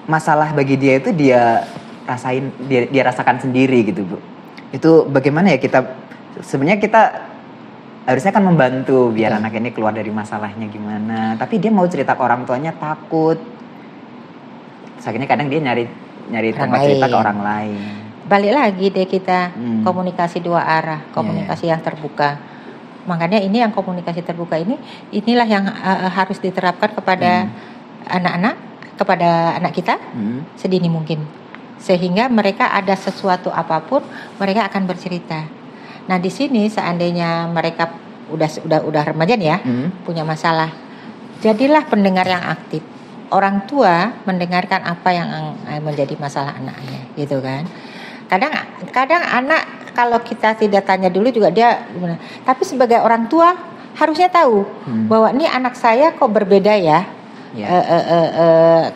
masalah bagi dia itu dia rasain, dia rasakan sendiri gitu Bu. Itu bagaimana ya kita sebenarnya kita harusnya kan membantu biar anak ini keluar dari masalahnya gimana, tapi dia mau cerita ke orang tuanya takut. Akhirnya kadang dia nyari tempat cerita ke orang lain. Balik lagi deh kita komunikasi dua arah, komunikasi yang terbuka. Makanya ini yang komunikasi terbuka inilah yang harus diterapkan kepada anak-anak, kepada anak kita sedini mungkin. Sehingga mereka ada sesuatu apapun mereka akan bercerita. Nah di sini seandainya mereka udah remaja nih ya, punya masalah, jadilah pendengar yang aktif. Orang tua mendengarkan apa yang menjadi masalah anaknya, gitu kan. Kadang anak kalau kita tidak tanya dulu juga dia gimana. Tapi sebagai orang tua harusnya tahu bahwa ini anak saya kok berbeda ya.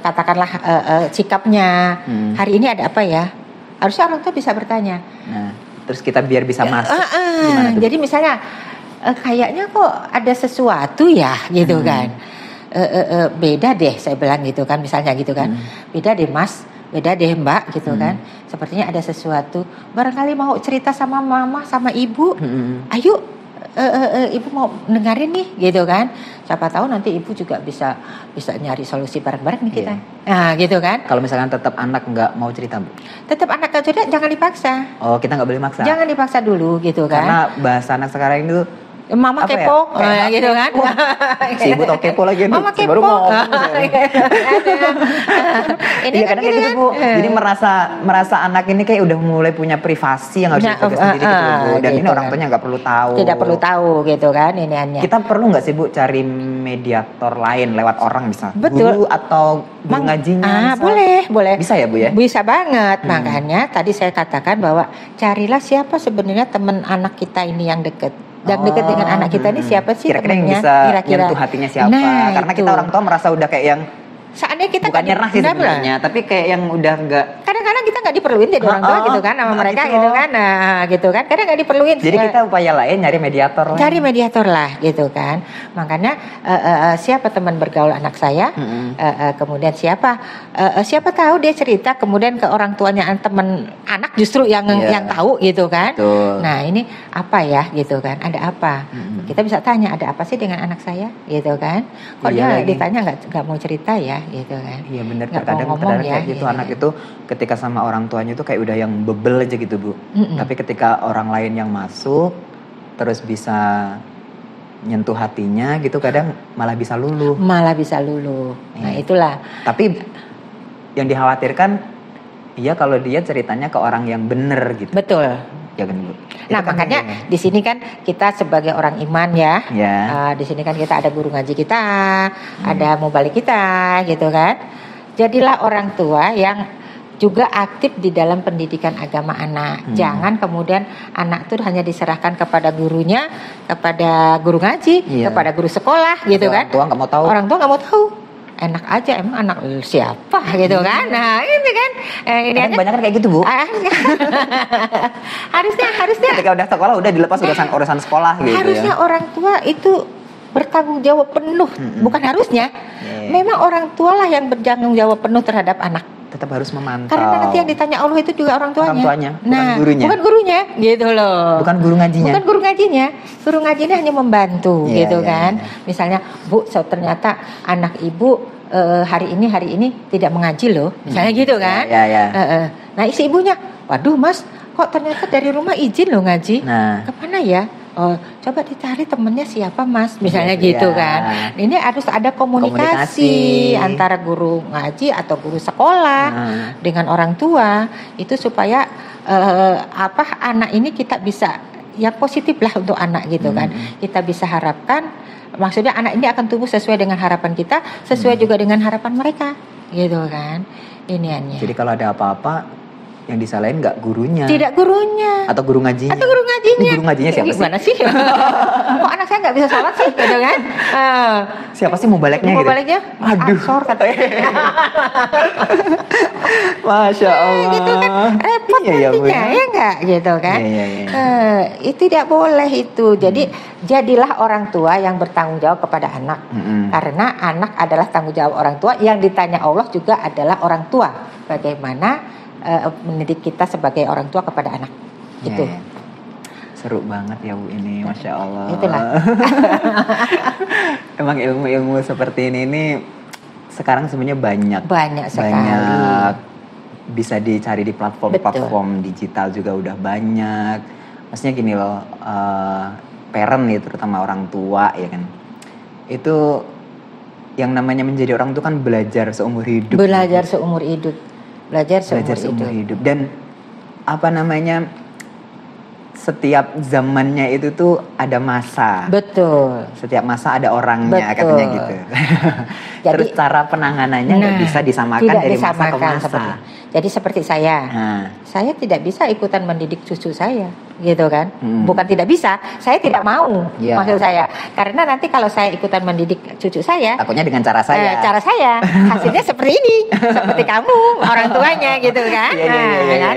Katakanlah sikapnya hari ini ada apa ya, harusnya orang tua bisa bertanya. Nah, terus kita biar bisa masuk. Jadi misalnya kayaknya kok ada sesuatu ya, gitu kan. Beda deh, saya bilang gitu kan, misalnya gitu kan. Beda deh Mas, beda deh Mbak, gitu kan. Sepertinya ada sesuatu. Barangkali mau cerita sama mama, sama ibu. Ayo. Ibu mau dengerin nih, gitu kan. Siapa tahu nanti ibu juga bisa nyari solusi bareng-bareng nih kita. Nah, gitu kan. Kalau misalkan tetap anak nggak mau cerita, Bu? Tetap anak nggak cerita, jangan dipaksa. Oh, kita nggak boleh maksa. Jangan dipaksa dulu, gitu kan. Karena bahasa anak sekarang itu Mama kepo, ya? Gitu kan. Si ibu tau kepo lagi. Mama kepo. Baru mau ini kadang kayak gitu Bu. Jadi merasa anak ini kayak udah mulai punya privasi yang harus dijaga sendiri gitu Bu. Dan gitu, ini orang tuanya nggak perlu tahu. Tidak perlu tahu gitu kan ini hanya. Kita perlu nggak sih Bu cari mediator lain lewat orang misalnya? Betul. Guru atau guru ngajinya? Boleh. Bisa ya Bu ya? Bisa banget. Makanya tadi saya katakan bahwa carilah siapa sebenarnya teman anak kita ini yang dekat. Dan dekat dengan anak kita ini siapa sih kira-kira yang bisa nyentuh hatinya siapa? Karena kita orang tua merasa udah kayak yang Saatnya kita bukan nyerah sih sebenarnya, tapi kayak yang udah enggak. Kadang-kadang kita nggak diperluin jadi orang tua gitu kan sama mereka gitu kan, nah gitu kan. Kadang nggak diperluin. Jadi kita upaya lain nyari mediator lah. Cari mediator lah gitu kan. Makanya siapa teman bergaul anak saya, kemudian siapa tahu dia cerita kemudian ke orang tuanya teman anak justru yang tahu gitu kan. Betul. Nah ini apa ya gitu kan? Ada apa? Kita bisa tanya ada apa sih dengan anak saya gitu kan? Kok dia ditanya nggak mau cerita ya? Gitu kan. Iya benar, terkadang kayak gitu anak itu ketika sama orang tuanya itu kayak udah yang bebel aja gitu Bu. Tapi ketika orang lain yang masuk terus bisa nyentuh hatinya gitu kadang malah bisa luluh. Nah itulah. Tapi yang dikhawatirkan kalau dia ceritanya ke orang yang bener gitu. Betul. Ya kan Bu. Nah kan makanya di sini kan kita sebagai orang iman ya, di sini kan kita ada guru ngaji kita, ada mubalik kita, gitu kan. Jadilah orang tua yang juga aktif di dalam pendidikan agama anak. Jangan kemudian anak tuh hanya diserahkan kepada gurunya, kepada guru ngaji, kepada guru sekolah, gitu kan. Orang tua nggak mau tahu. Orang tua nggak mau tahu. enak aja, emang anak siapa gitu kan. Nah ini kan ini aja Banyak kan kayak gitu, Bu. harusnya Ketika udah sekolah udah dilepas urusan sekolah gitu harusnya ya. orang tua itu bertanggung jawab penuh. Bukan harusnya, memang orang tua lah yang bertanggung jawab penuh terhadap anak. Tetap harus memantau. Karena nanti yang ditanya Allah itu juga orang tuanya. Bukan gurunya. Bukan gurunya, gitu loh. Bukan guru ngajinya. Bukan guru ngajinya. Guru ngajinya hanya membantu, gitu kan. Misalnya, Bu, ternyata anak ibu hari ini tidak mengaji loh, misalnya gitu kan. Nah, isi ibunya, waduh Mas, kok ternyata dari rumah izin loh ngaji. Kemana ya? Oh, coba dicari temennya siapa Mas, misalnya gitu kan. Ini harus ada komunikasi antara guru ngaji atau guru sekolah dengan orang tua, itu supaya anak ini kita bisa yang positif lah untuk anak gitu kan. Kita bisa harapkan, maksudnya anak ini akan tumbuh sesuai dengan harapan kita, sesuai juga dengan harapan mereka, gitu kan. Iniannya. Jadi kalau ada apa-apa yang disalahin nggak gurunya, tidak gurunya, atau guru ngajinya. Ini guru ngajinya siapa gimana sih? Kok anak saya nggak bisa sholat sih, gitu kan? Siapa sih mau baliknya? Aduh, Ansor katanya. Masya Allah. Gitu kan repot nantinya, ya nggak, gitu kan? Itu tidak boleh itu. Jadi jadilah orang tua yang bertanggung jawab kepada anak, karena anak adalah tanggung jawab orang tua. Yang ditanya Allah juga adalah orang tua. Bagaimana mendidik kita sebagai orang tua kepada anak. Itu seru banget ya Bu ini, Masya Allah. Itulah. Emang ilmu-ilmu seperti ini sekarang sebenarnya banyak sekali. Banyak bisa dicari di platform digital juga udah banyak. Maksudnya gini loh, parent nih, terutama orang tua ya kan, itu yang namanya menjadi orang tua kan belajar seumur hidup. Belajar seumur hidup. Dan setiap zamannya itu tuh ada masa. Betul. Setiap masa ada orangnya, katanya gitu. Jadi, terus cara penanganannya nggak bisa disamakan dari masa ke masa. Jadi seperti saya tidak bisa ikutan mendidik cucu saya, gitu kan? Bukan tidak bisa, saya tidak mau. Maksud saya, karena nanti kalau saya ikutan mendidik cucu saya, takutnya dengan cara saya. Hasilnya seperti ini, seperti kamu, orang tuanya, gitu kan?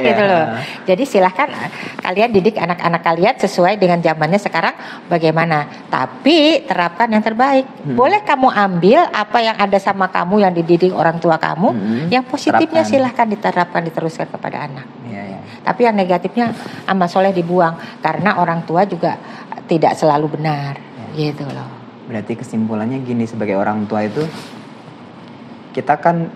Gitu loh. Jadi silahkan kalian didik anak-anak kalian sesuai dengan zamannya sekarang bagaimana. Tapi terapkan yang terbaik. Boleh kamu ambil apa yang ada sama kamu yang dididik orang tua kamu, yang positifnya silahkan diterapkan, diteruskan kepada anak. Tapi yang negatifnya amal soleh dibuang, karena orang tua juga tidak selalu benar, gitu loh. Berarti kesimpulannya gini, sebagai orang tua itu kita kan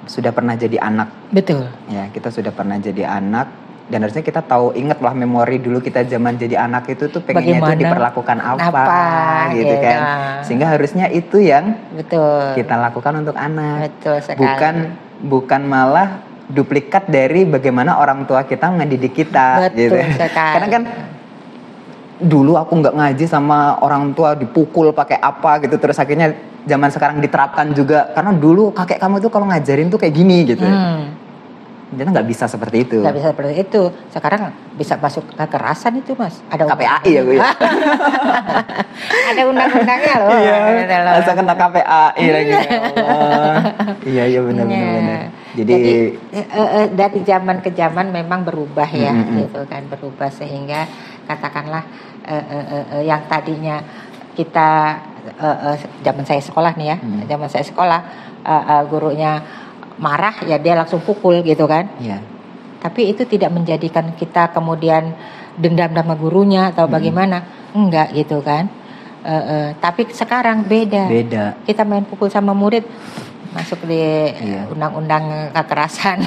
sudah pernah jadi anak. Betul. Ya, kita sudah pernah jadi anak, dan harusnya kita tahu, ingatlah memori dulu kita zaman jadi anak itu tuh pengennya itu diperlakukan apa gitu kan. Sehingga harusnya itu yang kita lakukan untuk anak. Betul sekali. Bukan malah duplikat dari bagaimana orang tua kita ngedidik kita. Betul gitu. sekali. Karena kan dulu aku nggak ngaji sama orang tua, dipukul pakai apa gitu, terus akhirnya zaman sekarang diterapkan juga karena dulu kakek kamu tuh kalau ngajarin tuh kayak gini gitu. Jadi nggak bisa seperti itu. Nggak bisa seperti itu. Sekarang bisa masuk kekerasan itu, Mas. Ada KPAI ya Bu ya. Ada undang-undangnya loh. Iya. Masa kena KPAI lagi. Iya benar. Jadi dari zaman ke zaman memang berubah ya, gitu kan, berubah sehingga katakanlah yang tadinya kita zaman saya sekolah nih ya, zaman saya sekolah gurunya marah ya dia langsung pukul gitu kan. Tapi itu tidak menjadikan kita kemudian dendam sama gurunya atau bagaimana, enggak gitu kan. Tapi sekarang beda. Kita main pukul sama murid masuk di undang-undang kekerasan.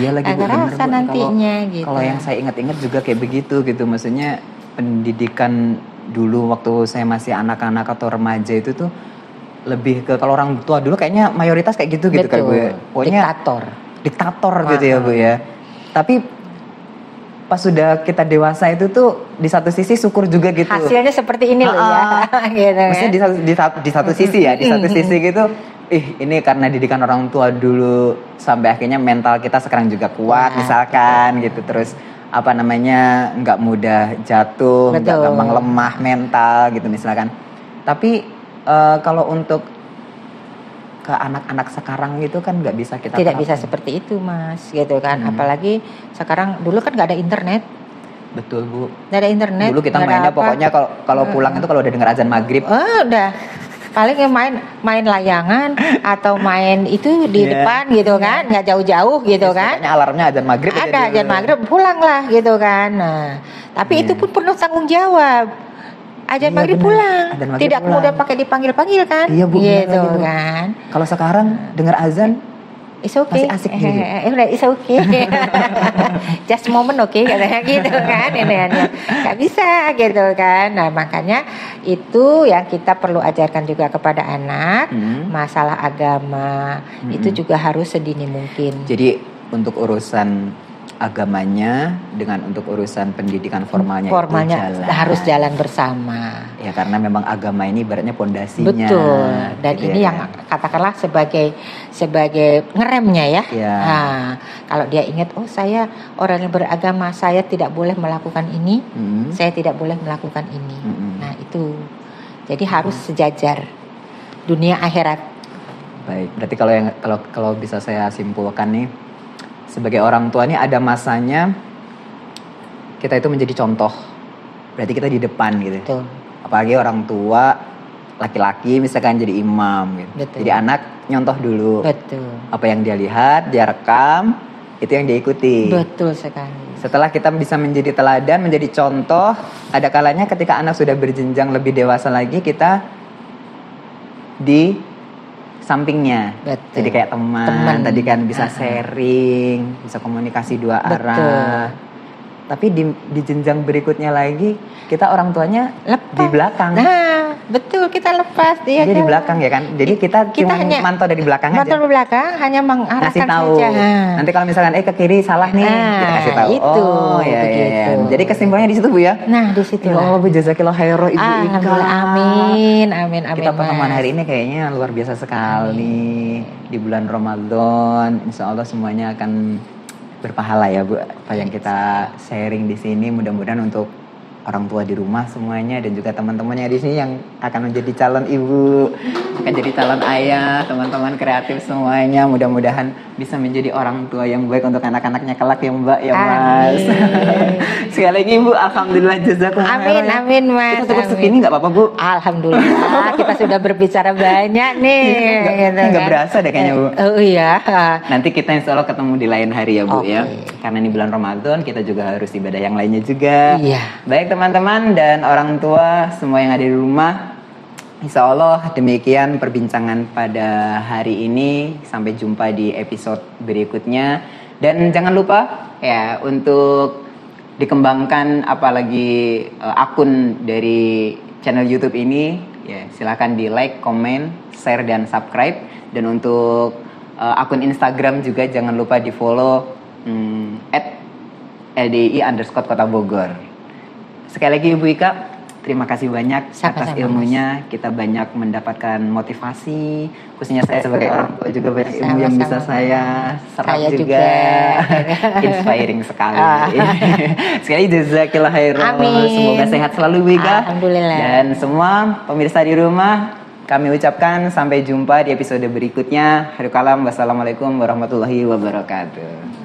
Kekerasan nantinya gitu. Kalau yang saya ingat-ingat juga kayak begitu gitu, maksudnya pendidikan dulu waktu saya masih anak-anak atau remaja itu tuh lebih ke, kalau orang tua dulu kayaknya mayoritas kayak gitu kan Bu ya. Pokoknya diktator gitu ya Bu ya. Tapi pas sudah kita dewasa itu tuh di satu sisi syukur juga gitu. Hasilnya seperti ini loh ya. Gitu, maksudnya di satu sisi ya, di satu sisi gitu. Ini karena didikan orang tua dulu sampai akhirnya mental kita sekarang juga kuat misalkan gitu. Terus nggak mudah jatuh, nggak gampang lemah mental gitu misalkan. Tapi kalau untuk ke anak-anak sekarang gitu kan nggak bisa kita Tidak terapkan. bisa seperti itu Mas, gitu kan. Apalagi sekarang, dulu kan nggak ada internet. Betul Bu. Nggak ada internet. Dulu kita nggak ada mainnya apa. pokoknya kalau pulang itu kalau udah dengar azan maghrib. Udah. Paling main layangan atau main itu di depan gitu kan, nggak jauh-jauh gitu kan. Pokoknya alarmnya azan maghrib. Ada azan maghrib, pulang lah gitu kan. Nah, tapi itu pun penuh tanggung jawab. Azan maghrib bener. pulang, Azan maghrib tidak pulang. kemudian pakai dipanggil-panggil kan. Iya, Bu, bener gitu lagi, Bu. kan. Kalau sekarang dengar azan It's okay. masih asik gitu. Udah, it's okay. Just moment, okay, katanya gitu kan. Ini nggak bisa gitu kan. Nah, makanya itu yang kita perlu ajarkan juga kepada anak. Masalah agama itu juga harus sedini mungkin. Jadi untuk urusan agamanya dengan untuk urusan pendidikan formalnya itu harus jalan bersama. Ya karena memang agama ini ibaratnya pondasinya. Betul. Dan gitu ini ya, yang katakanlah sebagai ngeremnya ya. Ya. Nah, kalau dia ingat, oh saya orang yang beragama, saya tidak boleh melakukan ini, saya tidak boleh melakukan ini. Nah itu, jadi harus sejajar dunia akhirat. Baik. Berarti kalau bisa saya simpulkan nih, sebagai orang tua nih ada masanya kita itu menjadi contoh. Berarti kita di depan gitu. Betul. Apalagi orang tua laki-laki misalkan jadi imam gitu. Betul. Jadi anak nyontoh dulu. Betul. Apa yang dia lihat, dia rekam, itu yang dia ikuti. Betul sekali. Setelah kita bisa menjadi teladan, menjadi contoh, ada kalanya ketika anak sudah berjenjang lebih dewasa lagi, kita di sampingnya. Betul. Jadi kayak teman. Tadi kan bisa sharing, bisa komunikasi dua arah. Tapi di jenjang berikutnya lagi, kita orang tuanya di belakang. Nah, betul, kita lepas dia di belakang ya kan. Jadi kita cuma hanya mantau dari belakang aja. Mantau di belakang, hanya mengarahkan kasih tahu. saja. Nanti kalau misalkan ke kiri salah nih, kita kasih tahu. Itu, ya. Jadi kesimpulannya di situ Bu ya. Nah, di situ. Ya Allah Bu, jazakillah khairan Ibu Ika. Amin. Kita pertemuan hari ini kayaknya luar biasa sekali. Di bulan Ramadan, insya Allah semuanya akan berpahala ya Bu, apa yang kita sharing di sini. Mudah-mudahan untuk orang tua di rumah semuanya dan juga teman-temannya di sini yang akan menjadi calon ibu, akan jadi calon ayah, teman-teman kreatif semuanya, mudah-mudahan bisa menjadi orang tua yang baik untuk anak-anaknya kelak ya Mbak ya Mas. Sekali lagi Bu, alhamdulillah jazakumullah. Amin Mas. Kita cukup segini nggak apa-apa Bu? Alhamdulillah kita sudah berbicara banyak nih. Nggak berasa deh kayaknya Bu. Oh iya. Nanti kita insya Allah ketemu di lain hari ya Bu ya. Karena ini bulan Ramadan, kita juga harus ibadah yang lainnya juga. Iya. Baik teman-teman dan orang tua semua yang ada di rumah, insya Allah demikian perbincangan pada hari ini. Sampai jumpa di episode berikutnya. Dan jangan lupa ya untuk dikembangkan apalagi akun dari channel YouTube ini. Ya, silakan di like, komen, share dan subscribe. Dan untuk akun Instagram juga jangan lupa di follow @LDI_Kota Bogor. Sekali lagi Ibu Ika, terima kasih banyak atas ilmunya. Kita banyak mendapatkan motivasi, khususnya saya sebagai orang tua juga banyak ilmu yang bisa saya serap juga. Inspiring sekali. Sekali jazakillah khairan. Semoga sehat selalu Ibu Ika. Alhamdulillah. Dan semua pemirsa di rumah, kami ucapkan sampai jumpa di episode berikutnya. Wassalamualaikum warahmatullahi wabarakatuh.